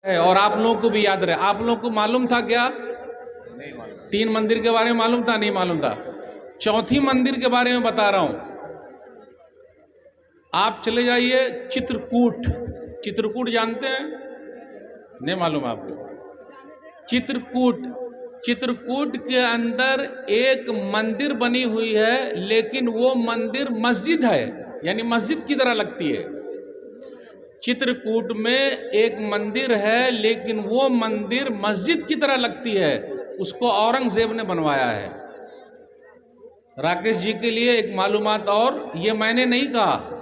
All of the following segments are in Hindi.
है और आप लोगों को भी याद रहे। आप लोगों को मालूम था क्या? तीन मंदिर के बारे में मालूम था? नहीं मालूम था। चौथी मंदिर के बारे में बता रहा हूं। आप चले जाइए चित्रकूट। चित्रकूट जानते हैं? नहीं मालूम आपको? चित्रकूट, चित्रकूट के अंदर एक मंदिर बनी हुई है, लेकिन वो मंदिर मस्जिद है, यानी मस्जिद की तरह लगती है। चित्रकूट में एक मंदिर है, लेकिन वो मंदिर मस्जिद की तरह लगती है। उसको औरंगजेब ने बनवाया है। राकेश जी के लिए एक मालूमात, और ये मैंने नहीं कहा,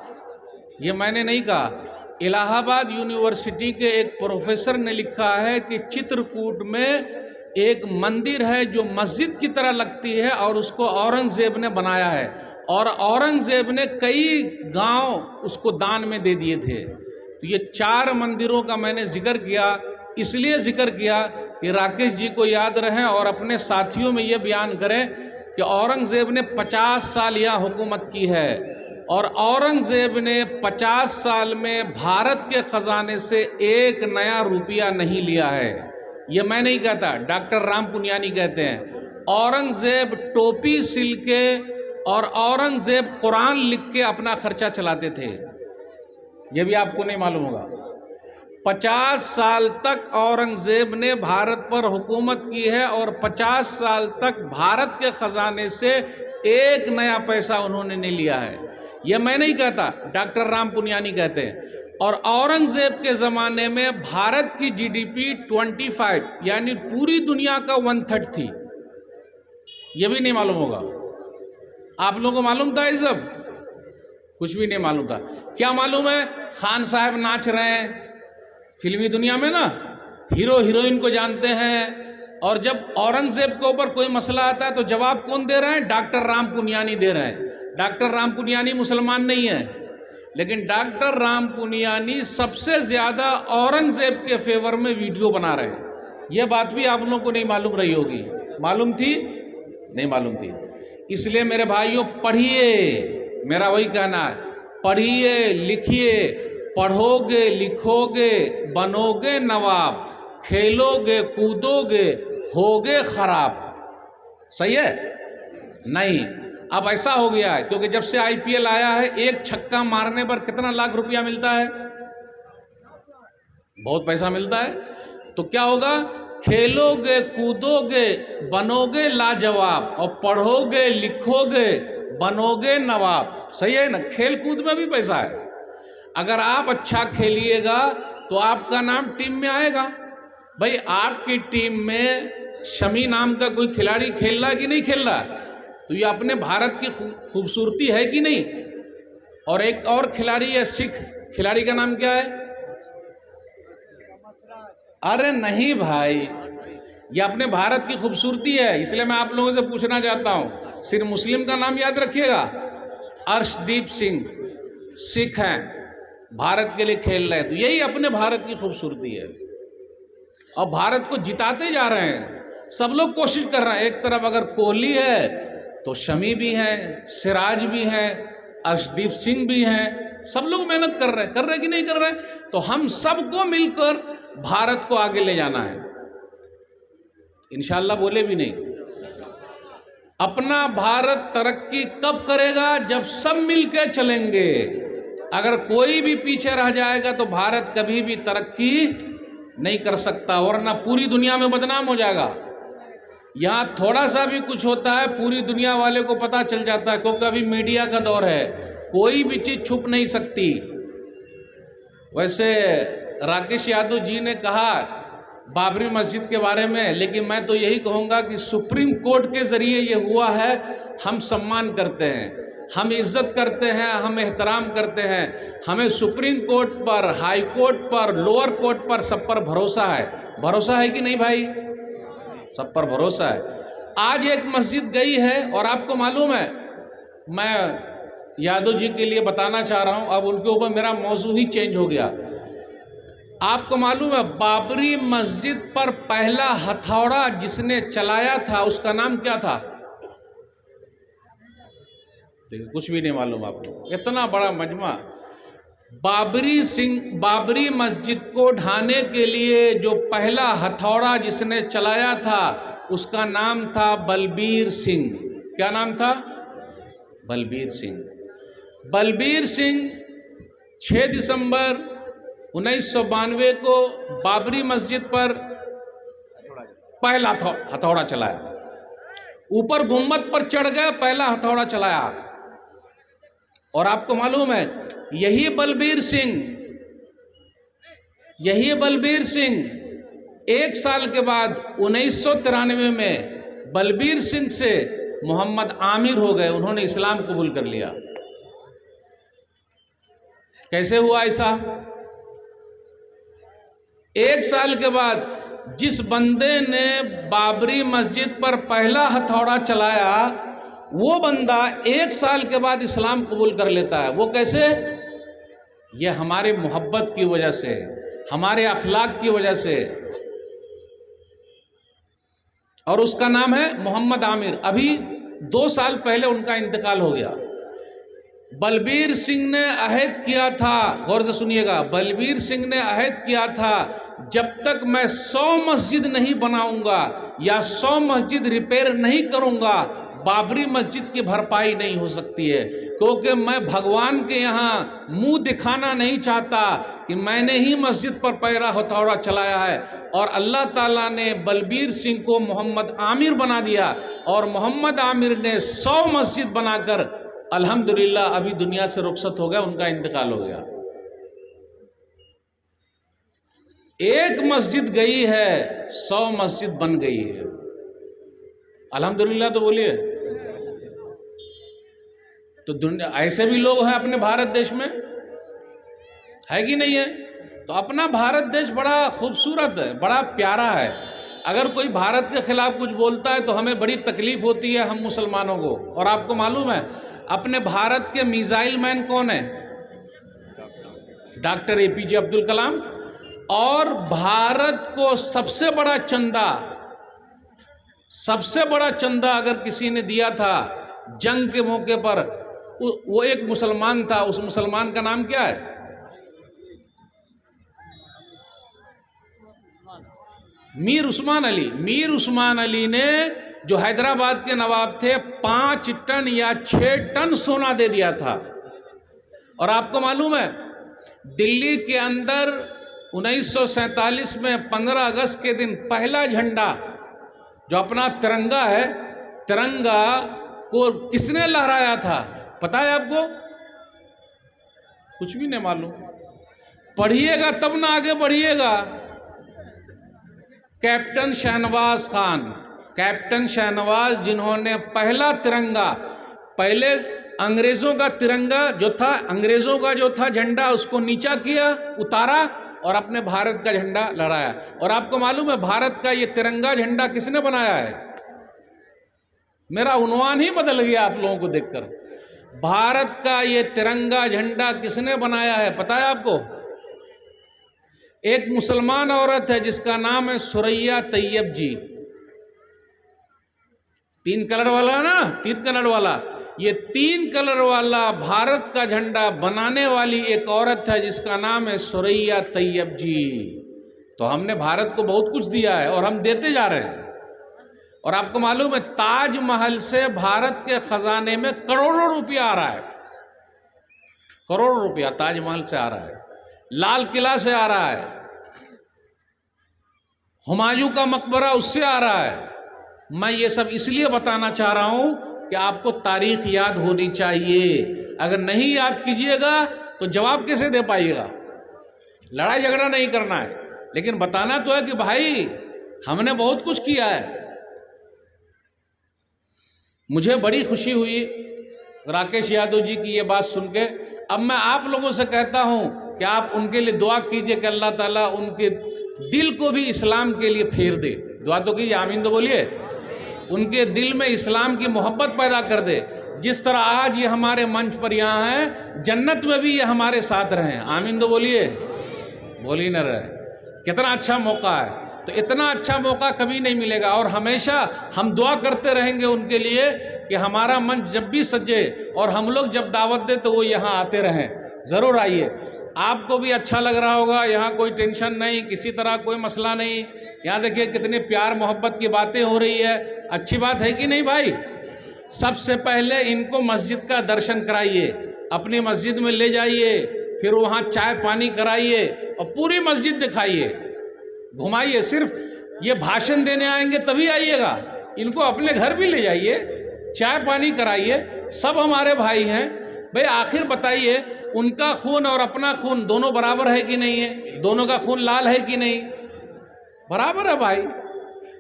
ये मैंने नहीं कहा, इलाहाबाद यूनिवर्सिटी के एक प्रोफेसर ने लिखा है कि चित्रकूट में एक मंदिर है जो मस्जिद की तरह लगती है और उसको औरंगजेब ने बनाया है, और औरंगजेब ने कई गांव उसको दान में दे दिए थे। तो ये चार मंदिरों का मैंने जिक्र किया, इसलिए जिक्र किया कि राकेश जी को याद रहे और अपने साथियों में ये बयान करें कि औरंगजेब ने 50 साल यहाँ हुकूमत की है, और औरंगजेब ने 50 साल में भारत के खजाने से एक नया रुपया नहीं लिया है। ये मैं नहीं कहता, डॉक्टर राम पुनियानी कहते हैं। औरंगजेब टोपी सिल के और औरंगजेब कुरान लिख के अपना खर्चा चलाते थे। ये भी आपको नहीं मालूम होगा। 50 साल तक औरंगजेब ने भारत पर हुकूमत की है और 50 साल तक भारत के खजाने से एक नया पैसा उन्होंने नहीं लिया है। यह मैं नहीं कहता, डॉक्टर राम पुनियानी कहते हैं। और औरंगजेब के ज़माने में भारत की जीडीपी 25, यानी पूरी दुनिया का 1/3 थी। यह भी नहीं मालूम होगा। आप लोगों को मालूम था ये सब? कुछ भी नहीं मालूम था। क्या मालूम है? खान साहब नाच रहे हैं फिल्मी दुनिया में ना, हीरो हीरोइन को जानते हैं, और जब औरंगजेब के ऊपर कोई मसला आता है तो जवाब कौन दे रहे हैं? डॉक्टर राम पुनियानी दे रहे हैं। डॉक्टर राम पुनियानी मुसलमान नहीं है, लेकिन डॉक्टर राम पुनियानी सबसे ज्यादा औरंगजेब के फेवर में वीडियो बना रहे हैं। यह बात भी आप लोगों को नहीं मालूम रही होगी। मालूम थी? नहीं मालूम थी। इसलिए मेरे भाइयों, पढ़िए, मेरा वही कहना है, पढ़िए लिखिए। पढ़ोगे लिखोगे बनोगे नवाब, खेलोगे कूदोगे होगे खराब। सही है? नहीं, अब ऐसा हो गया है, क्योंकि जब से आईपीएल आया है, एक छक्का मारने पर कितना लाख रुपया मिलता है? बहुत पैसा मिलता है। तो क्या होगा? खेलोगे कूदोगे बनोगे लाजवाब, और पढ़ोगे लिखोगे बनोगे नवाब। सही है ना? खेल कूद में भी पैसा है। अगर आप अच्छा खेलिएगा तो आपका नाम टीम में आएगा। भाई, आपकी टीम में शमी नाम का कोई खिलाड़ी खेल रहा कि नहीं खेल रहा? तो ये अपने भारत की खूबसूरती है कि नहीं? और एक और खिलाड़ी है, सिख खिलाड़ी, का नाम क्या है? अरे नहीं भाई, ये अपने भारत की खूबसूरती है। इसलिए मैं आप लोगों से पूछना चाहता हूं, सिर्फ मुस्लिम का नाम याद रखिएगा। अर्शदीप सिंह सिख हैं, भारत के लिए खेल रहे हैं। तो यही अपने भारत की खूबसूरती है, और भारत को जिताते जा रहे हैं। सब लोग कोशिश कर रहे हैं। एक तरफ अगर कोहली है तो शमी भी हैं, सिराज भी हैं, अर्शदीप सिंह भी हैं। सब लोग मेहनत कर रहे हैं कि नहीं कर रहे? तो हम सबको मिलकर भारत को आगे ले जाना है इंशाअल्लाह। बोले भी नहीं। अपना भारत तरक्की कब करेगा? जब सब मिलकर चलेंगे। अगर कोई भी पीछे रह जाएगा तो भारत कभी भी तरक्की नहीं कर सकता, वरना पूरी दुनिया में बदनाम हो जाएगा। यहाँ थोड़ा सा भी कुछ होता है, पूरी दुनिया वाले को पता चल जाता है, क्योंकि अभी मीडिया का दौर है, कोई भी चीज़ छुप नहीं सकती। वैसे राकेश यादव जी ने कहा बाबरी मस्जिद के बारे में, लेकिन मैं तो यही कहूँगा कि सुप्रीम कोर्ट के ज़रिए ये हुआ है। हम सम्मान करते हैं, हम इज्जत करते हैं, हम एहतराम करते हैं। हमें सुप्रीम कोर्ट पर, हाई कोर्ट पर, लोअर कोर्ट पर, सब पर भरोसा है। भरोसा है कि नहीं भाई? सब पर भरोसा है। आज एक मस्जिद गई है, और आपको मालूम है, मैं यादव जी के लिए बताना चाह रहा हूं, अब उनके ऊपर मेरा मौजू ही चेंज हो गया। आपको मालूम है, बाबरी मस्जिद पर पहला हथौड़ा जिसने चलाया था उसका नाम क्या था? कुछ भी नहीं मालूम आपको? इतना बड़ा मजमा। बाबरी मस्जिद को ढाने के लिए जो पहला हथौड़ा जिसने चलाया था उसका नाम था बलबीर सिंह। क्या नाम था? बलबीर सिंह। बलबीर सिंह 6 दिसंबर 1992 को बाबरी मस्जिद पर पहला हथौड़ा चलाया। ऊपर गुम्बद पर चढ़ गए, पहला हथौड़ा चलाया। और आपको मालूम है यही बलबीर सिंह 1 साल के बाद 1993 में बलबीर सिंह से मोहम्मद आमिर हो गए। उन्होंने इस्लाम कबूल कर लिया। कैसे हुआ ऐसा? 1 साल के बाद जिस बंदे ने बाबरी मस्जिद पर पहला हथौड़ा चलाया वो बंदा 1 साल के बाद इस्लाम कबूल कर लेता है। वो कैसे? ये हमारी मोहब्बत की वजह से, हमारे अखलाक की वजह से। और उसका नाम है मोहम्मद आमिर। अभी 2 साल पहले उनका इंतकाल हो गया। बलबीर सिंह ने अहद किया था, गौर से सुनिएगा, बलबीर सिंह ने अहद किया था जब तक मैं 100 मस्जिद नहीं बनाऊंगा या 100 मस्जिद रिपेयर नहीं करूंगा बाबरी मस्जिद की भरपाई नहीं हो सकती है। क्योंकि मैं भगवान के यहाँ मुंह दिखाना नहीं चाहता कि मैंने ही मस्जिद पर पहला हथौड़ा चलाया है। और अल्लाह ताला ने बलबीर सिंह को मोहम्मद आमिर बना दिया और मोहम्मद आमिर ने 100 मस्जिद बनाकर अल्हम्दुलिल्लाह अभी दुनिया से रुखसत हो गया, उनका इंतकाल हो गया। एक मस्जिद गई है, 100 मस्जिद बन गई है। अल्हम्दुलिल्लाह तो बोलिए। तो दुनिया ऐसे भी लोग हैं अपने भारत देश में, है कि नहीं है? तो अपना भारत देश बड़ा खूबसूरत है, बड़ा प्यारा है। अगर कोई भारत के खिलाफ कुछ बोलता है तो हमें बड़ी तकलीफ होती है, हम मुसलमानों को। और आपको मालूम है अपने भारत के मिसाइल मैन कौन है? Doctor APJ Abdul Kalam. और भारत को सबसे बड़ा चंदा अगर किसी ने दिया था जंग के मौके पर, वो एक मुसलमान था। उस मुसलमान का नाम क्या है? मीर उस्मान अली। मीर उस्मान अली ने, जो हैदराबाद के नवाब थे, 5 टन या 6 टन सोना दे दिया था। और आपको मालूम है दिल्ली के अंदर 1947 में 15 अगस्त के दिन पहला झंडा जो अपना तिरंगा है, तिरंगा को किसने लहराया था पता है आपको? कुछ भी नहीं मालूम। पढ़िएगा तब ना आगे बढ़िएगा। कैप्टन शहनवाज खान, कैप्टन शहनवाज, जिन्होंने पहला तिरंगा, पहले अंग्रेजों का तिरंगा जो था, अंग्रेजों का जो था झंडा, उसको नीचा किया, उतारा और अपने भारत का झंडा लहराया। और आपको मालूम है भारत का ये तिरंगा झंडा किसने बनाया है? मेरा उन्वान ही बदल गया आप लोगों को देखकर। भारत का ये तिरंगा झंडा किसने बनाया है पता है आपको? एक मुसलमान औरत है जिसका नाम है सुरैया तैयब जी। 3 कलर वाला ना, 3 कलर वाला, ये 3 कलर वाला भारत का झंडा बनाने वाली एक औरत है जिसका नाम है सुरैया तैयब जी। तो हमने भारत को बहुत कुछ दिया है और हम देते जा रहे हैं। और आपको मालूम है ताजमहल से भारत के खजाने में करोड़ों रुपया आ रहा है, करोड़ों रुपया ताजमहल से आ रहा है, लाल किला से आ रहा है, हुमायूं का मकबरा उससे आ रहा है। मैं ये सब इसलिए बताना चाह रहा हूं कि आपको तारीख याद होनी चाहिए। अगर नहीं याद कीजिएगा तो जवाब कैसे दे पाइएगा? लड़ाई झगड़ा नहीं करना है, लेकिन बताना तो है कि भाई हमने बहुत कुछ किया है। मुझे बड़ी खुशी हुई राकेश यादव जी की ये बात सुन के। अब मैं आप लोगों से कहता हूं कि आप उनके लिए दुआ कीजिए कि अल्लाह ताला उनके दिल को भी इस्लाम के लिए फेर दे। दुआ तो कीजिए, आमीन तो बोलिए। उनके दिल में इस्लाम की मोहब्बत पैदा कर दे। जिस तरह आज ये हमारे मंच पर यहाँ हैं, जन्नत में भी ये हमारे साथ रहें। आमीन तो बोलिए, बोल ही न रहे। कितना अच्छा मौका है। तो इतना अच्छा मौका कभी नहीं मिलेगा। और हमेशा हम दुआ करते रहेंगे उनके लिए कि हमारा मंच जब भी सजे और हम लोग जब दावत दे तो वो यहाँ आते रहें। ज़रूर आइए। आपको भी अच्छा लग रहा होगा, यहाँ कोई टेंशन नहीं, किसी तरह कोई मसला नहीं। यहाँ देखिए कितने प्यार मोहब्बत की बातें हो रही है, अच्छी बात है कि नहीं भाई। सबसे पहले इनको मस्जिद का दर्शन कराइए, अपनी मस्जिद में ले जाइए, फिर वहाँ चाय पानी कराइए और पूरी मस्जिद दिखाइए, घुमाइए। सिर्फ ये भाषण देने आएंगे तभी आइएगा, इनको अपने घर भी ले जाइए, चाय पानी कराइए। सब हमारे भाई हैं भाई। आखिर बताइए, उनका खून और अपना खून दोनों बराबर है कि नहीं है? दोनों का खून लाल है कि नहीं? बराबर है भाई।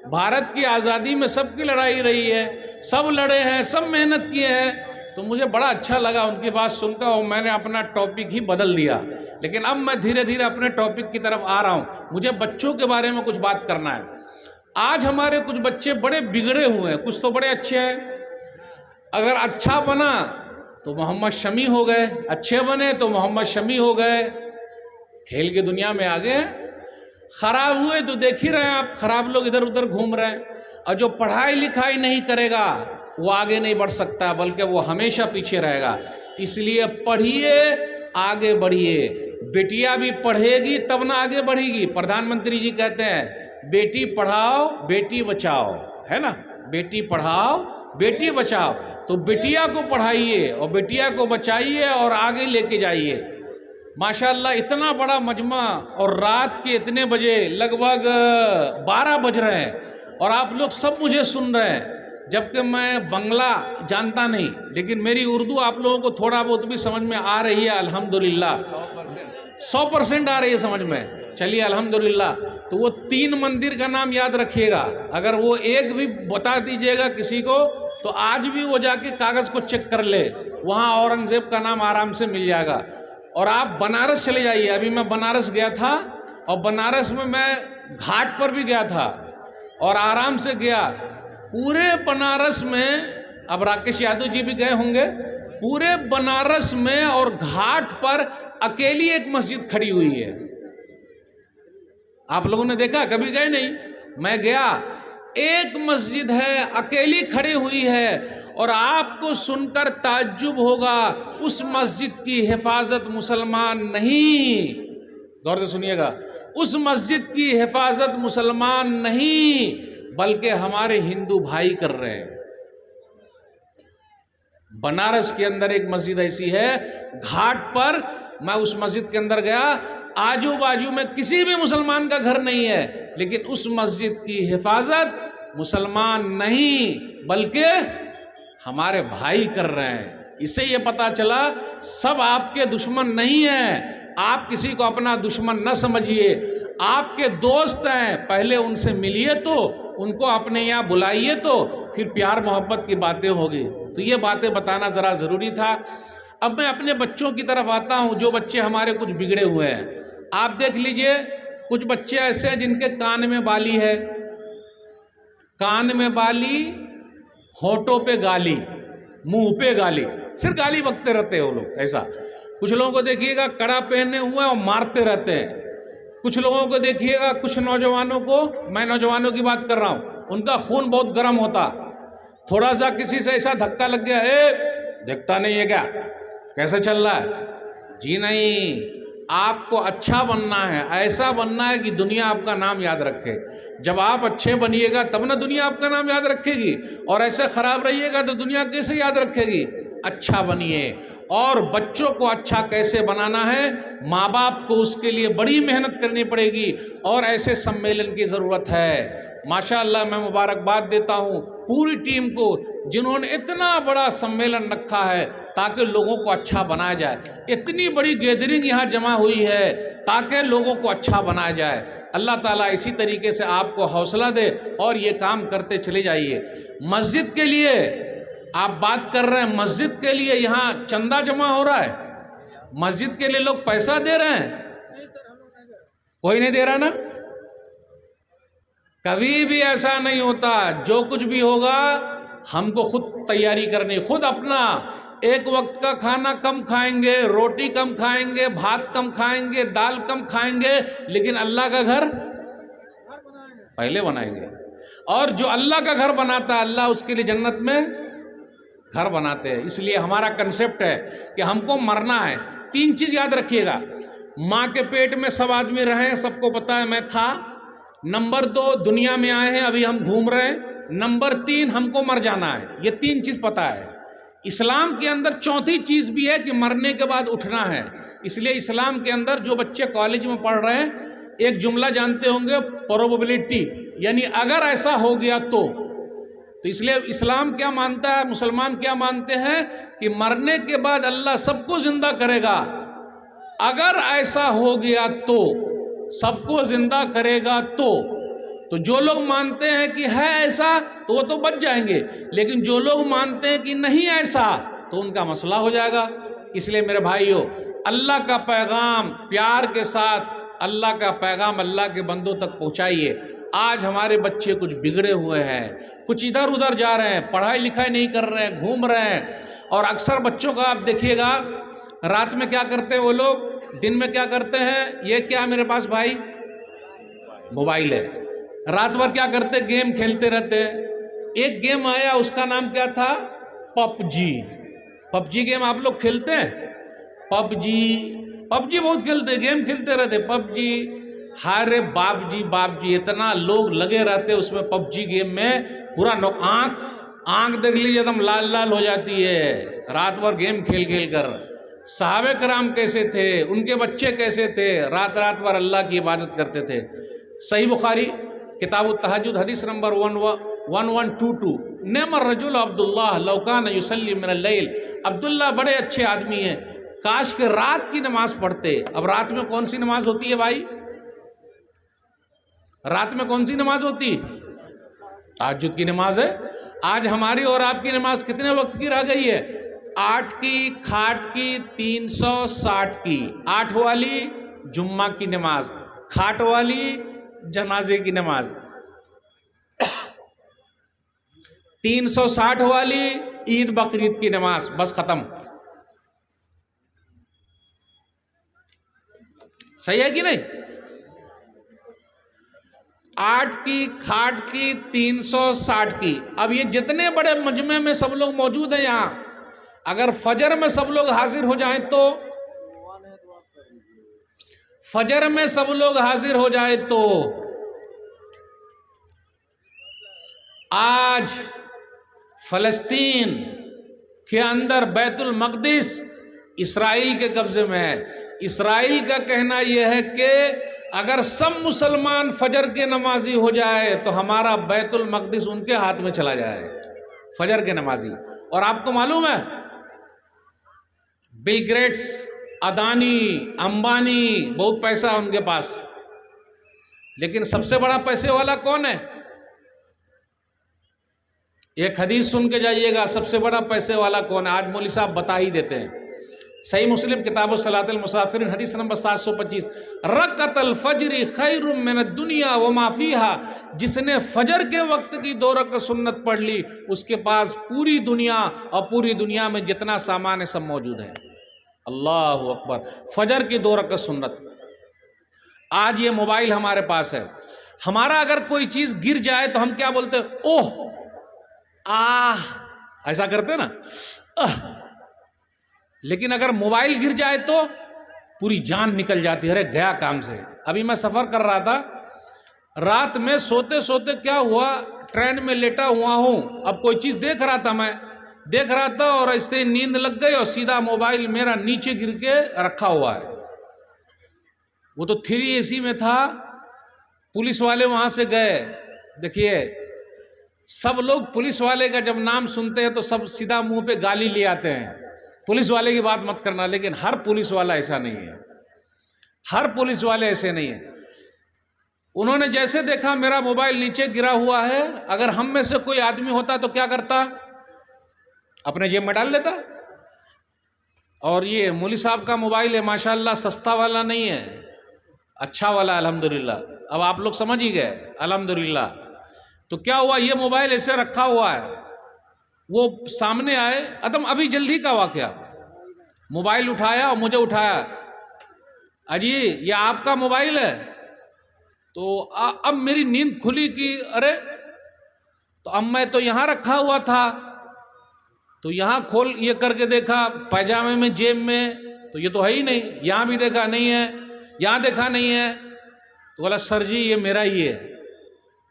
भारत की आज़ादी में सबकी लड़ाई रही है, सब लड़े हैं, सब मेहनत किए हैं। तो मुझे बड़ा अच्छा लगा उनकी बात सुनकर और मैंने अपना टॉपिक ही बदल दिया। लेकिन अब मैं धीरे धीरे अपने टॉपिक की तरफ आ रहा हूँ। मुझे बच्चों के बारे में कुछ बात करना है। आज हमारे कुछ बच्चे बड़े बिगड़े हुए हैं, कुछ तो बड़े अच्छे हैं। अगर अच्छा बना तो मोहम्मद शमी हो गए, अच्छे बने तो मोहम्मद शमी हो गए, खेल की दुनिया में आ गए हैं। खराब हुए तो देख ही रहे हैं आप, खराब लोग इधर उधर घूम रहे हैं। और जो पढ़ाई लिखाई नहीं करेगा वो आगे नहीं बढ़ सकता, बल्कि वो हमेशा पीछे रहेगा। इसलिए पढ़िए, आगे बढ़िए। बेटियां भी पढ़ेगी तब ना आगे बढ़ेगी। प्रधानमंत्री जी कहते हैं बेटी पढ़ाओ बेटी बचाओ, है ना, बेटी पढ़ाओ बेटी बचाओ। तो बेटिया को पढ़ाइए और बेटिया को बचाइए और आगे लेके जाइए। माशाअल्लाह इतना बड़ा मजमा, और रात के इतने बजे, लगभग 12 बज रहे हैं और आप लोग सब मुझे सुन रहे हैं। जबकि मैं बंगला जानता नहीं, लेकिन मेरी उर्दू आप लोगों को थोड़ा बहुत भी समझ में आ रही है अल्हम्दुलिल्लाह। 100% आ रही है समझ में। चलिए अल्हम्दुलिल्लाह। तो वो 3 मंदिर का नाम याद रखिएगा। अगर वो एक भी बता दीजिएगा किसी को तो आज भी वो जाके कागज़ को चेक कर ले, वहाँ औरंगज़ेब का नाम आराम से मिल जाएगा। और आप बनारस चले जाइए। अभी मैं बनारस गया था और बनारस में मैं घाट पर भी गया था और आराम से गया। पूरे बनारस में, अब राकेश यादव जी भी गए होंगे, पूरे बनारस में और घाट पर अकेली एक मस्जिद खड़ी हुई है। आप लोगों ने देखा? कभी गए नहीं? मैं गया, एक मस्जिद है अकेली खड़ी हुई है। और आपको सुनकर ताज्जुब होगा, उस मस्जिद की हिफाजत मुसलमान नहीं, गौर से सुनिएगा, उस मस्जिद की हिफाजत मुसलमान नहीं बल्कि हमारे हिंदू भाई कर रहे हैं। बनारस के अंदर एक मस्जिद ऐसी है, घाट पर, मैं उस मस्जिद के अंदर गया, आजू बाजू में किसी भी मुसलमान का घर नहीं है, लेकिन उस मस्जिद की हिफाजत मुसलमान नहीं बल्कि हमारे भाई कर रहे हैं। इससे ये पता चला सब आपके दुश्मन नहीं हैं। आप किसी को अपना दुश्मन न समझिए, आपके दोस्त हैं, पहले उनसे मिलिए, तो उनको अपने यहाँ बुलाइए, तो फिर प्यार मोहब्बत की बातें होगी। तो ये बातें बताना ज़रा ज़रूरी था। अब मैं अपने बच्चों की तरफ आता हूँ, जो बच्चे हमारे कुछ बिगड़े हुए हैं। आप देख लीजिए, कुछ बच्चे ऐसे हैं जिनके कान में बाली है, कान में बाली, होठों पे गाली, मुंह पे गाली, सिर्फ गाली बकते रहते हैं वो लोग। ऐसा कुछ लोगों को देखिएगा कड़ा पहने हुए और मारते रहते हैं। कुछ लोगों को देखिएगा, कुछ नौजवानों को, मैं नौजवानों की बात कर रहा हूँ, उनका खून बहुत गर्म होता। थोड़ा सा किसी से ऐसा धक्का लग गया, देखता नहीं है क्या कैसे चल रहा है? जी नहीं, आपको अच्छा बनना है, ऐसा बनना है कि दुनिया आपका नाम याद रखे। जब आप अच्छे बनिएगा तब ना दुनिया आपका नाम याद रखेगी, और ऐसे खराब रहिएगा तो दुनिया कैसे याद रखेगी? अच्छा बनिए। और बच्चों को अच्छा कैसे बनाना है, माँ बाप को उसके लिए बड़ी मेहनत करनी पड़ेगी, और ऐसे सम्मेलन की ज़रूरत है। माशाअल्लाह, मैं मुबारकबाद देता हूँ पूरी टीम को, जिन्होंने इतना बड़ा सम्मेलन रखा है ताकि लोगों को अच्छा बनाया जाए। इतनी बड़ी गैदरिंग यहाँ जमा हुई है ताकि लोगों को अच्छा बनाया जाए। अल्लाह ताला इसी तरीके से आपको हौसला दे और ये काम करते चले जाइए। मस्जिद के लिए आप बात कर रहे हैं, मस्जिद के लिए यहाँ चंदा जमा हो रहा है, मस्जिद के लिए लोग पैसा दे रहे हैं? कोई नहीं दे रहा ना? कभी भी ऐसा नहीं होता। जो कुछ भी होगा हमको खुद तैयारी करनी, खुद अपना एक वक्त का खाना कम खाएंगे, रोटी कम खाएंगे, भात कम खाएंगे, दाल कम खाएंगे, लेकिन अल्लाह का घर पहले बनाएंगे। और जो अल्लाह का घर बनाता है, अल्लाह उसके लिए जन्नत में घर बनाते हैं। इसलिए हमारा कंसेप्ट है कि हमको मरना है। 3 चीज़ याद रखिएगा, माँ के पेट में सब आदमी रहे, सबको पता है मैं था। नंबर 2, दुनिया में आए हैं, अभी हम घूम रहे हैं। नंबर 3, हमको मर जाना है। ये 3 चीज़ पता है। इस्लाम के अंदर चौथी चीज़ भी है कि मरने के बाद उठना है। इसलिए इस्लाम के अंदर जो बच्चे कॉलेज में पढ़ रहे हैं, एक जुमला जानते होंगे, प्रोबेबिलिटी, यानी अगर ऐसा हो गया तो इसलिए इस्लाम क्या मानता है, मुसलमान क्या मानते हैं कि मरने के बाद अल्लाह सबको जिंदा करेगा। अगर ऐसा हो गया तो, सबको जिंदा करेगा तो जो लोग मानते हैं कि है ऐसा तो वो तो बच जाएंगे, लेकिन जो लोग मानते हैं कि नहीं ऐसा तो उनका मसला हो जाएगा। इसलिए मेरे भाइयों, अल्लाह का पैगाम प्यार के साथ, अल्लाह का पैगाम अल्लाह के बंदों तक पहुंचाइए। आज हमारे बच्चे कुछ बिगड़े हुए हैं, कुछ इधर उधर जा रहे हैं, पढ़ाई लिखाई नहीं कर रहे हैं, घूम रहे हैं। और अक्सर बच्चों का आप देखिएगा, रात में क्या करते हैं वो लोग, दिन में क्या करते हैं। ये क्या मेरे पास भाई, मोबाइल है। रात भर क्या करते, गेम खेलते रहते हैं। एक गेम आया, उसका नाम क्या था, पबजी गेम आप लोग खेलते हैं। पबजी बहुत खेलते, गेम खेलते रहते, पबजी। हारे बाप जी, इतना लोग लगे रहते उसमें पबजी गेम में, पूरा आंख देख लीजिए एकदम लाल लाल हो जाती है, रात भर गेम खेल कर। सहाबे कराम कैसे थे, उनके बच्चे कैसे थे, रात भर अल्लाह की इबादत करते थे। सही बुखारी किताब तहज्जुद हदीस नंबर 1122, नेमर रजुल अब्दुल्ला लौकान युसल्ली मिनल लैल। अब्दुल्ला बड़े अच्छे आदमी हैं, काश के रात की नमाज पढ़ते। अब रात में कौन सी नमाज होती है भाई, रात में कौन सी नमाज होती, तहज्जुद की नमाज है। आज हमारी और आपकी नमाज कितने वक्त की रह गई है, 8 की, खाट की, 360 की। 8 वाली जुम्मा की नमाज, खाट वाली जनाजे की नमाज, 360 वाली ईद बकरीद की नमाज, बस खत्म। सही है कि नहीं। 8 की, खाट की, 360 की। अब ये जितने बड़े मजमे में सब लोग मौजूद हैं यहाँ, अगर फजर में सब लोग हाजिर हो जाएं तो, फजर में सब लोग हाजिर हो जाए तो आज फलस्तीन के अंदर बैतुल मक़दिस इसराइल के कब्जे में है। इसराइल का कहना यह है कि अगर सब मुसलमान फजर के नमाजी हो जाए तो हमारा बैतुल मक़दिस उनके हाथ में चला जाए, फजर के नमाजी। और आपको मालूम है, बिल गेट्स, अदानी, अंबानी, बहुत पैसा उनके पास, लेकिन सबसे बड़ा पैसे वाला कौन है। एक हदीस सुन के जाइएगा, सबसे बड़ा पैसे वाला कौन है, आज मौलवी साहब बता ही देते हैं। सही मुस्लिम किताब सलातुल मुसाफिर हदीस नंबर 725, रकअतल फज्र खैरुम मिनद दुनिया व मा फीहा। जिसने फजर के वक्त की 2 रकअत सुन्नत पढ़ ली, उसके पास पूरी दुनिया और पूरी दुनिया में जितना सामान है सब मौजूद है। अल्लाहु अकबर। फजर की 2 रकअत सुन्नत। आज ये मोबाइल हमारे पास है, हमारा अगर कोई चीज गिर जाए तो हम क्या बोलते हैं, ओह आह, ऐसा करते ना, लेकिन अगर मोबाइल गिर जाए तो पूरी जान निकल जाती है, अरे गया काम से। अभी मैं सफर कर रहा था, रात में सोते सोते क्या हुआ, ट्रेन में लेटा हुआ हूं, अब कोई चीज देख रहा था और ऐसे नींद लग गई और सीधा मोबाइल मेरा नीचे गिर के रखा हुआ है। वो तो 3 AC में था। पुलिस वाले वहां से गए। देखिए, सब लोग पुलिस वाले का जब नाम सुनते हैं तो सब सीधा मुंह पे गाली ले आते हैं, पुलिस वाले की बात मत करना। लेकिन हर पुलिस वाला ऐसा नहीं है, हर पुलिस वाले ऐसे नहीं है। उन्होंने जैसे देखा मेरा मोबाइल नीचे गिरा हुआ है, अगर हम में से कोई आदमी होता तो क्या करता, अपने जेब में डाल लेता। और ये मौलवी साहब का मोबाइल है, माशाल्लाह, सस्ता वाला नहीं है, अच्छा वाला, अल्हम्दुलिल्लाह। अब आप लोग समझ ही गए, अल्हम्दुलिल्लाह। तो क्या हुआ, ये मोबाइल ऐसे रखा हुआ है, वो सामने आए, एकदम अभी जल्दी का वाकया, मोबाइल उठाया और मुझे उठाया, अजी ये आपका मोबाइल है। तो अब मेरी नींद खुली कि अरे, तो अब मैं तो यहाँ रखा हुआ था, तो यहाँ खोल ये करके देखा, पैजामे में, जेब में, तो ये तो है ही नहीं। यहाँ भी देखा नहीं है, यहाँ देखा नहीं है? तो बोला सर जी ये मेरा ही है।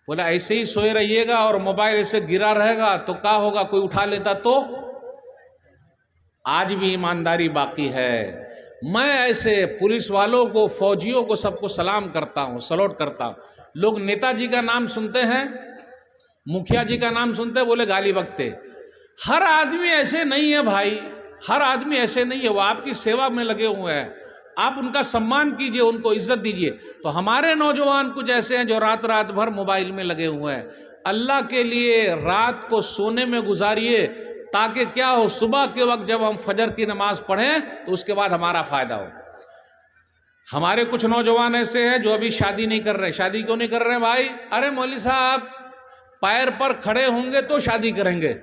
बोला ऐसे ही सोए रहिएगा और मोबाइल ऐसे गिरा रहेगा तो क्या होगा, कोई उठा लेता तो? आज भी ईमानदारी बाकी है। मैं ऐसे पुलिस वालों को, फौजियों को, सबको सलाम करता हूँ, सलूट करता हूँ। लोग नेताजी का नाम सुनते हैं, मुखिया जी का नाम सुनते हैं, बोले गाली बकते। हर आदमी ऐसे नहीं है भाई, हर आदमी ऐसे नहीं है। वो आपकी सेवा में लगे हुए हैं, आप उनका सम्मान कीजिए, उनको इज्जत दीजिए। तो हमारे नौजवान कुछ ऐसे हैं जो रात रात भर मोबाइल में लगे हुए हैं। अल्लाह के लिए रात को सोने में गुजारिए, ताकि क्या हो, सुबह के वक्त जब हम फजर की नमाज पढ़ें तो उसके बाद हमारा फायदा हो। हमारे कुछ नौजवान ऐसे हैं जो अभी शादी नहीं कर रहे। शादी क्यों नहीं कर रहे भाई? अरे मौलवी साहब, पैर पर खड़े होंगे तो शादी करेंगे।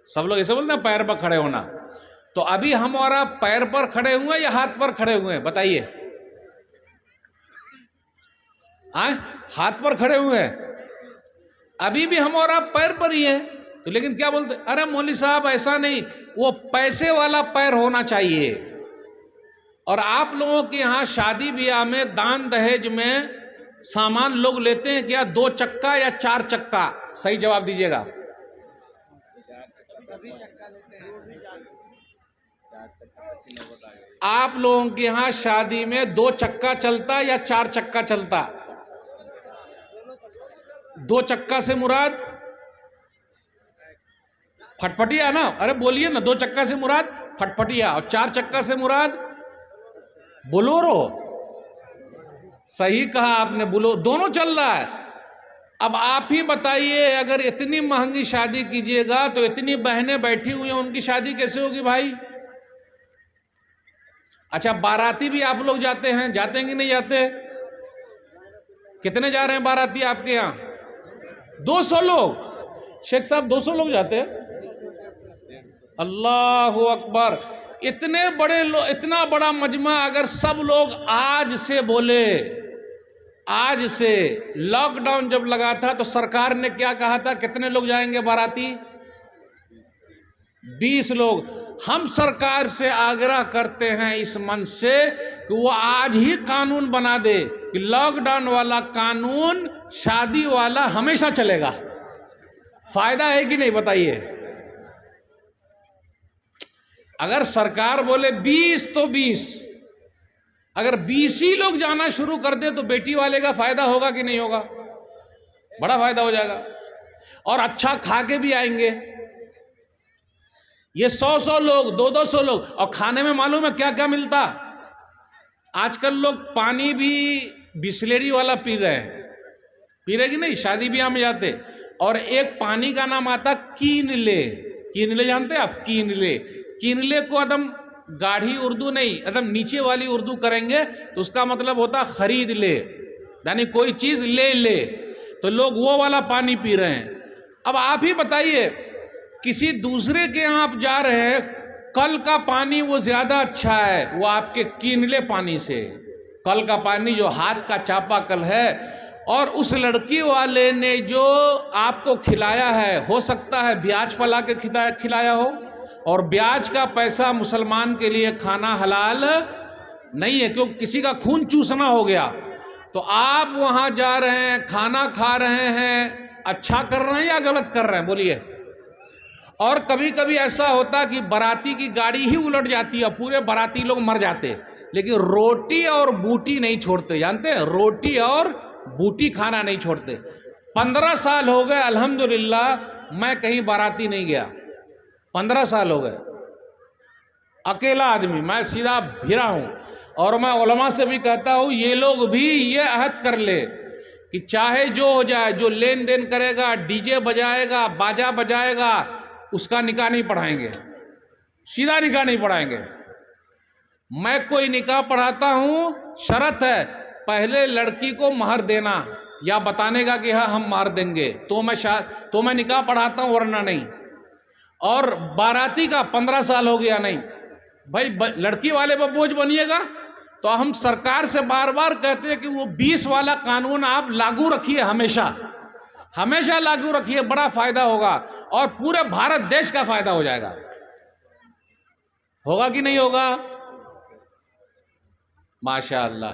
सब लोग ऐसे बोलते हैं पैर पर खड़े होना। तो अभी हमारा पैर पर खड़े हुए या हाथ पर खड़े हुए, बताइए? हाथ पर खड़े हुए हैं, अभी भी हमारा पैर पर ही है। तो लेकिन क्या बोलते, अरे मौलवी साहब ऐसा नहीं, वो पैसे वाला पैर होना चाहिए। और आप लोगों के यहाँ शादी ब्याह में दान दहेज में सामान लोग लेते हैं क्या, 2 चक्का या 4 चक्का? सही जवाब दीजिएगा। आप लोगों के यहाँ शादी में 2 चक्का चलता या 4 चक्का चलता? 2 चक्का से मुराद फटफटिया ना? अरे बोलिए ना, 2 चक्का से मुराद फटफटिया, और 4 चक्का से मुराद बोलोरो। सही कहा आपने, बोलो दोनों चल रहा है। अब आप ही बताइए, अगर इतनी महंगी शादी कीजिएगा तो इतनी बहनें बैठी हुई हैं, उनकी शादी कैसे होगी भाई? अच्छा, बाराती भी आप लोग जाते हैं, जाते हैं कि नहीं जाते? कितने जा रहे हैं बाराती आपके यहाँ? 200 लोग। शेख साहब 200 लोग जाते हैं? अल्लाह अकबर। इतने बड़े लोग, इतना बड़ा मजमा, अगर सब लोग आज से बोले, आज से, लॉकडाउन जब लगा था तो सरकार ने क्या कहा था, कितने लोग जाएंगे बाराती? 20 लोग। हम सरकार से आग्रह करते हैं इस मन से कि वो आज ही कानून बना दे कि लॉकडाउन वाला कानून शादी वाला हमेशा चलेगा। फायदा है कि नहीं, बताइए? अगर सरकार बोले 20 तो 20, अगर 20 ही लोग जाना शुरू कर दे तो बेटी वाले का फायदा होगा कि नहीं होगा? बड़ा फायदा हो जाएगा, और अच्छा खा के भी आएंगे। ये 100-100 लोग, 200-200 लोग, और खाने में मालूम है क्या क्या मिलता? आजकल लोग पानी भी बिस्लेरी वाला पी रहे हैं, पी रहे कि नहीं? शादी ब्याह में जाते, और एक पानी का नाम आता कीनले। कीनले जानते हैं आप? कीनले। कीनले को एकदम गाढ़ी उर्दू नहीं, एकदम नीचे वाली उर्दू करेंगे तो उसका मतलब होता खरीद ले, यानी कोई चीज ले ले। तो लोग वो वाला पानी पी रहे हैं। अब आप ही बताइए, किसी दूसरे के यहाँ आप जा रहे हैं, कल का पानी वो ज्यादा अच्छा है वो आपके कीनले पानी से। कल का पानी जो हाथ का चापाकल है, और उस लड़की वाले ने जो आपको खिलाया है, हो सकता है ब्याज पला के खिलाया हो, और ब्याज का पैसा मुसलमान के लिए खाना हलाल नहीं है, क्योंकि किसी का खून चूसना हो गया। तो आप वहाँ जा रहे हैं, खाना खा रहे हैं, अच्छा कर रहे हैं या गलत कर रहे हैं, बोलिए? और कभी कभी ऐसा होता कि बाराती की गाड़ी ही उलट जाती है, पूरे बाराती लोग मर जाते, लेकिन रोटी और बूटी नहीं छोड़ते। जानते हैं, रोटी और बूटी खाना नहीं छोड़ते। 15 साल हो गए अल्हम्दुलिल्लाह मैं कहीं बाराती नहीं गया, 15 साल हो गए। अकेला आदमी, मैं सीधा भिरा हूँ। और मैं उलमा से भी कहता हूँ, ये लोग भी ये अहद कर ले कि चाहे जो हो जाए, जो लेन देन करेगा, डीजे बजाएगा, बाजा बजाएगा, उसका निकाह नहीं पढ़ाएंगे, सीधा निकाह नहीं पढ़ाएंगे। मैं कोई निकाह पढ़ाता हूँ, शर्त है पहले लड़की को महर देना या बताने का कि हाँ हम महर देंगे, तो मैं निकाह पढ़ाता हूँ, वरना नहीं। और बाराती का 15 साल हो गया नहीं भाई, लड़की वाले पर बोझ बनिएगा। तो हम सरकार से बार बार कहते हैं कि वो 20 वाला कानून आप लागू रखिए, हमेशा हमेशा लागू रखिए, बड़ा फायदा होगा और पूरे भारत देश का फायदा हो जाएगा। होगा कि नहीं होगा? माशाअल्लाह।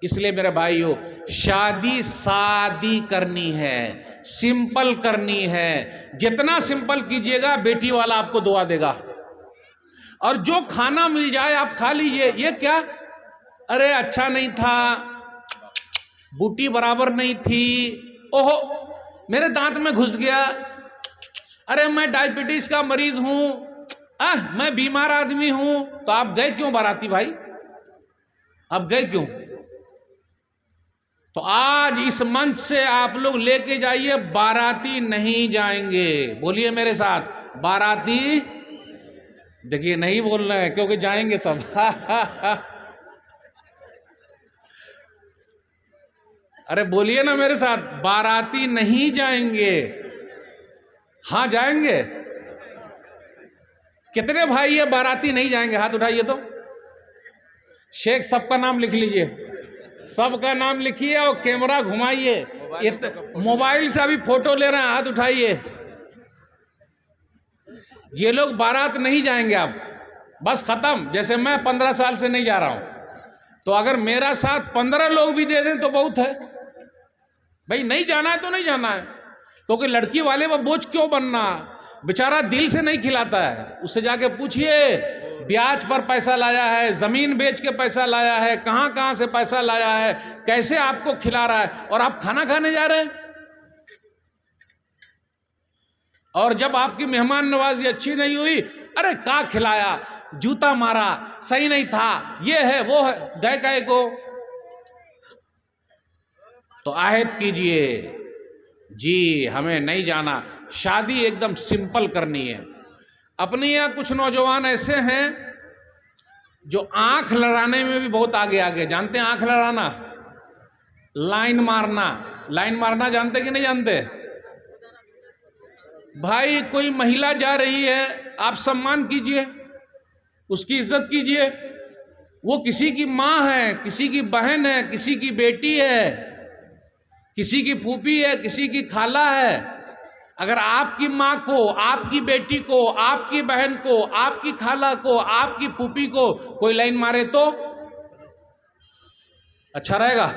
इसलिए मेरे भाइयों, शादी सादी करनी है, सिंपल करनी है। जितना सिंपल कीजिएगा बेटी वाला आपको दुआ देगा। और जो खाना मिल जाए आप खा लीजिए। ये क्या, अरे अच्छा नहीं था, बूटी बराबर नहीं थी, ओहो मेरे दांत में घुस गया, अरे मैं डायबिटीज का मरीज हूं, मैं बीमार आदमी हूं। तो आप गए क्यों बाराती भाई? आप गए क्यों? तो आज इस मंच से आप लोग लेके जाइए, बाराती नहीं जाएंगे। बोलिए मेरे साथ, बाराती। देखिए नहीं बोल रहे हैं क्योंकि जाएंगे सब। अरे बोलिए ना मेरे साथ, बाराती नहीं जाएंगे। हाँ जाएंगे। कितने भाई ये बाराती नहीं जाएंगे? हाथ उठाइए तो। शेख सबका नाम लिख लीजिए, सबका नाम लिखिए और कैमरा घुमाइए। मोबाइल से अभी फोटो ले रहे हैं, हाथ उठाइए। ये लोग बारात नहीं जाएंगे अब, बस खत्म। जैसे मैं 15 साल से नहीं जा रहा हूं, तो अगर मेरा साथ 15 लोग भी दे दें तो बहुत है भाई। नहीं जाना है तो नहीं जाना है, क्योंकि लड़की वाले में बोझ क्यों बनना? बेचारा दिल से नहीं खिलाता है। उससे जाके पूछिए, ब्याज पर पैसा लाया है, जमीन बेच के पैसा लाया है, कहां कहां से पैसा लाया है, कैसे आपको खिला रहा है, और आप खाना खाने जा रहे हैं। और जब आपकी मेहमान नवाजी अच्छी नहीं हुई, अरे का खिलाया, जूता मारा, सही नहीं था, ये है वो है, गए गए को। तो आहद कीजिए, जी हमें नहीं जाना, शादी एकदम सिंपल करनी है। अपने यहाँ कुछ नौजवान ऐसे हैं जो आंख लड़ाने में भी बहुत आगे आगे। जानते हैं आंख लड़ाना? लाइन मारना। लाइन मारना जानते कि नहीं जानते? भाई कोई महिला जा रही है, आप सम्मान कीजिए, उसकी इज्जत कीजिए। वो किसी की माँ है, किसी की बहन है, किसी की बेटी है, किसी की फूफी है, किसी की खाला है। अगर आपकी माँ को, आपकी बेटी को, आपकी बहन को, आपकी खाला को, आपकी फूफी को कोई लाइन मारे तो अच्छा रहेगा?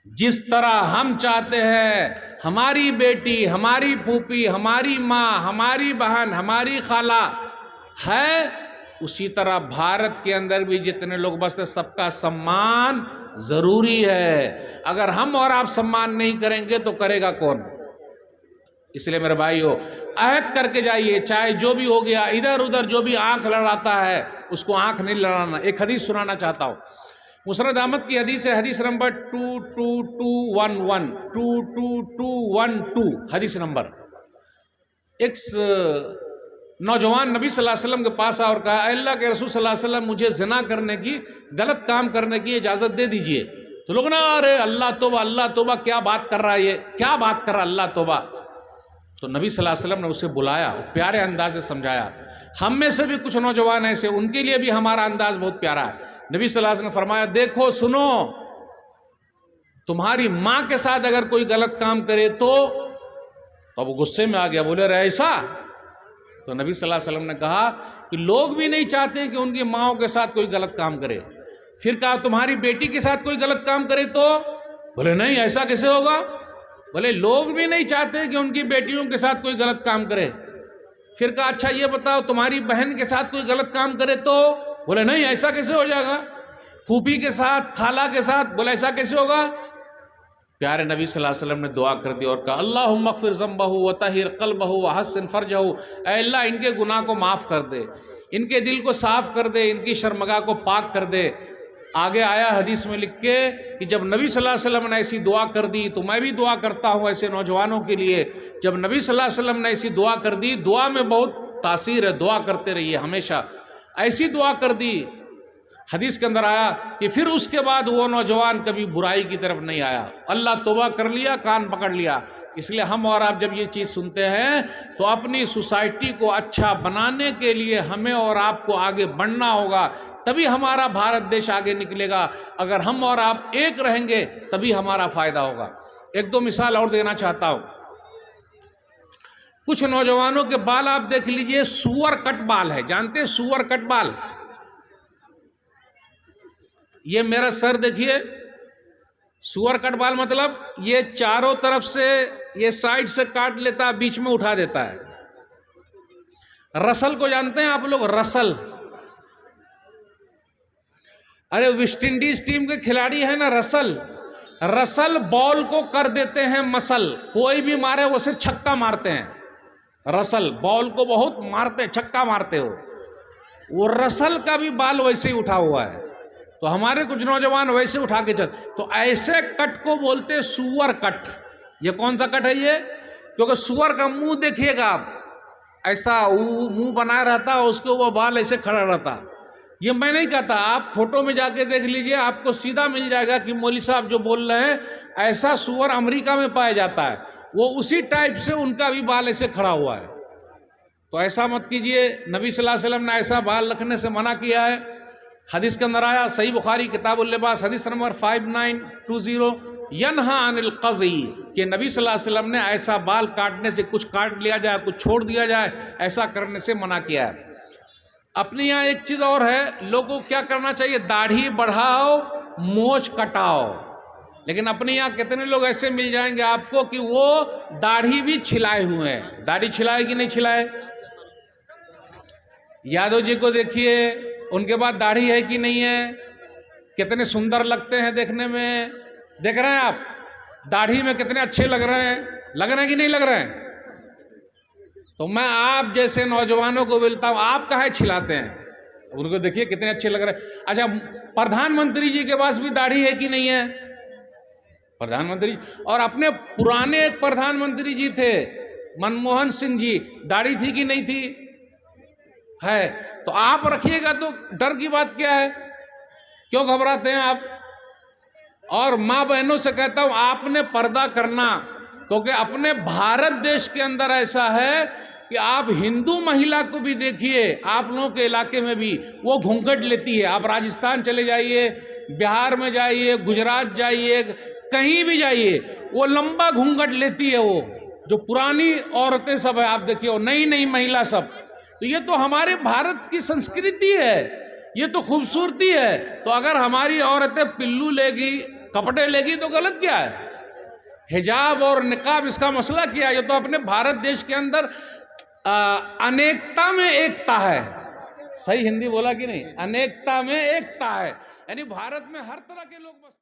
जिस तरह हम चाहते हैं हमारी बेटी, हमारी फूफी, हमारी माँ, हमारी बहन, हमारी खाला है, उसी तरह भारत के अंदर भी जितने लोग बसते सबका सम्मान जरूरी है। अगर हम और आप सम्मान नहीं करेंगे तो करेगा कौन? इसलिए मेरे भाइयों, अहद करके जाइए, चाहे जो भी हो गया। इधर उधर जो भी आंख लड़ाता है उसको आंख नहीं लड़ाना। एक हदीस सुनाना चाहता हूँ, मुसनद अहमद की हदीस है, हदीस नंबर 22211, 22212 हदीस नंबर। एक नौजवान नबी सल्लल्लाहु अलैहि वसल्लम के पास आया और कहा, अल्लाह के रसूल सल्लल्लाहु अलैहि वसल्लम, मुझे ज़िना करने की, गलत काम करने की इजाज़त दे दीजिए। तो लोग ना, अरे अल्लाह तौबा, क्या बात कर रहा है ये, क्या बात कर रहा है, अल्लाह तौबा। तो नबी सल्लल्लाहु अलैहि वसल्लम ने उसे बुलाया, प्यारे अंदाज से समझाया। हम में से भी कुछ नौजवान ऐसे, उनके लिए भी हमारा अंदाज बहुत प्यारा है। नबी सल्लल्लाहु अलैहि वसल्लम ने फरमाया, देखो सुनो, तुम्हारी माँ के साथ अगर कोई गलत काम करे तो वो गुस्से में आ गया, बोले रे ऐसा? तो नबी सल्लल्लाहु अलैहि वसल्लम ने कहा कि लोग भी नहीं चाहते कि उनकी माँओं के साथ कोई गलत काम करे। फिर कहा तुम्हारी बेटी के साथ कोई गलत काम करे तो? बोले नहीं, ऐसा कैसे होगा? बोले लोग भी नहीं चाहते कि उनकी बेटियों के साथ कोई गलत काम करे। फिर कहा अच्छा ये बताओ तुम्हारी बहन के साथ कोई गलत काम करे तो? बोले नहीं, ऐसा कैसे हो जाएगा? फूफी के साथ, खाला के साथ? बोले ऐसा कैसे होगा? प्यारे नबी सल्लल्लाहु अलैहि वसल्लम ने दुआ कर दी और कहा, अल्लाहुम्मा अग़फ़िर ज़ंबहु व तहिर क़ल्बहु व हस्सिन फ़रजहु, ऐ अल्लाह इनके गुनाह को माफ़ कर दे, इनके दिल को साफ़ कर दे, इनकी शर्मगाह को पाक कर दे। आगे आया हदीस में लिख के कि जब नबी सल्लल्लाहु अलैहि वसल्लम ने ऐसी दुआ कर दी तो मैं भी दुआ करता हूँ ऐसे नौजवानों के लिए। जब नबी सल्लल्लाहु अलैहि वसल्लम ने ऐसी दुआ कर दी, दुआ में बहुत तासीर है, दुआ करते रहिए हमेशा। ऐसी दुआ कर दी, हदीस के अंदर आया कि फिर उसके बाद वो नौजवान कभी बुराई की तरफ नहीं आया। अल्लाह तौबा कर लिया, कान पकड़ लिया। इसलिए हम और आप जब ये चीज़ सुनते हैं तो अपनी सोसाइटी को अच्छा बनाने के लिए हमें और आपको आगे बढ़ना होगा, तभी हमारा भारत देश आगे निकलेगा। अगर हम और आप एक रहेंगे तभी हमारा फायदा होगा। एक दो मिसाल और देना चाहता हूँ। कुछ नौजवानों के बाल आप देख लीजिए, सुअर कट बाल है। जानते हैं सुअर कट बाल? ये मेरा सर देखिए, सुअर कट बाल मतलब ये चारों तरफ से, ये साइड से काट लेता है, बीच में उठा देता है। रसल को जानते हैं आप लोग? रसल, अरे वेस्ट इंडीज टीम के खिलाड़ी है ना रसल, रसल बॉल को कर देते हैं मसल, कोई भी मारे वो सिर्फ छक्का मारते हैं। रसल बॉल को बहुत मारते, छक्का मारते हो। वो रसल का भी बाल वैसे ही उठा हुआ है, तो हमारे कुछ नौजवान वैसे उठा के चल, तो ऐसे कट को बोलते हैं सुअर कट। ये कौन सा कट है ये? क्योंकि सुअर का मुंह देखिएगा आप, ऐसा मुंह बनाया रहता है, उसके ऊपर बाल ऐसे खड़ा रहता। ये मैं नहीं कहता, आप फोटो में जाके देख लीजिए, आपको सीधा मिल जाएगा कि मौली साहब जो बोल रहे हैं, ऐसा सुअर अमेरिका में पाया जाता है, वो उसी टाइप से उनका भी बाल ऐसे खड़ा हुआ है। तो ऐसा मत कीजिए, नबी सल्लल्लाहु अलैहि वसल्लम ने ऐसा बाल रखने से मना किया है। हदीस के अंदर आया, सही बुखारी किताबुल लिबास हदीस नंबर 5920, यनहा अनिल क़ज़ी, कि नबी सल्लल्लाहु अलैहि वसल्लम ने ऐसा बाल काटने से, कुछ काट लिया जाए कुछ छोड़ दिया जाए, ऐसा करने से मना किया है। अपने यहाँ एक चीज़ और है, लोगों को क्या करना चाहिए? दाढ़ी बढ़ाओ, मोछ कटाओ। लेकिन अपने यहाँ कितने लोग ऐसे मिल जाएंगे आपको कि वो दाढ़ी भी छिलाए हुए हैं। दाढ़ी छिलाए कि नहीं छिलाए? यादव जी को देखिए, उनके बाद दाढ़ी है कि नहीं है? कितने सुंदर लगते हैं देखने में, देख रहे हैं आप? दाढ़ी में कितने अच्छे लग रहे हैं, लग रहे हैं कि नहीं लग रहे हैं? तो मैं आप जैसे नौजवानों को बोलता हूं, आप काहे छिलाते हैं? उनको देखिए कितने अच्छे लग रहे हैं। अच्छा, प्रधानमंत्री जी के पास भी दाढ़ी है कि नहीं है? प्रधानमंत्री, और अपने पुराने एक प्रधानमंत्री जी थे मनमोहन सिंह जी, दाढ़ी थी कि नहीं थी? है। तो आप रखिएगा तो डर की बात क्या है? क्यों घबराते हैं आप? और माँ बहनों से कहता हूं, आपने पर्दा करना, क्योंकि अपने भारत देश के अंदर ऐसा है कि आप हिंदू महिला को भी देखिए, आप लोगों के इलाके में भी वो घूंघट लेती है। आप राजस्थान चले जाइए, बिहार में जाइए, गुजरात जाइए, कहीं भी जाइए, वो लंबा घूंघट लेती है। वो जो पुरानी औरतें सब है, आप देखिए, नई नई महिला सब। तो ये तो हमारे भारत की संस्कृति है, ये तो खूबसूरती है। तो अगर हमारी औरतें पिल्लू लेगी, कपड़े लेगी, तो गलत क्या है? हिजाब और निकाब, इसका मसला क्या है? ये तो अपने भारत देश के अंदर अनेकता में एकता है। सही हिंदी बोला कि नहीं? अनेकता में एकता है, यानी भारत में हर तरह के लोग बस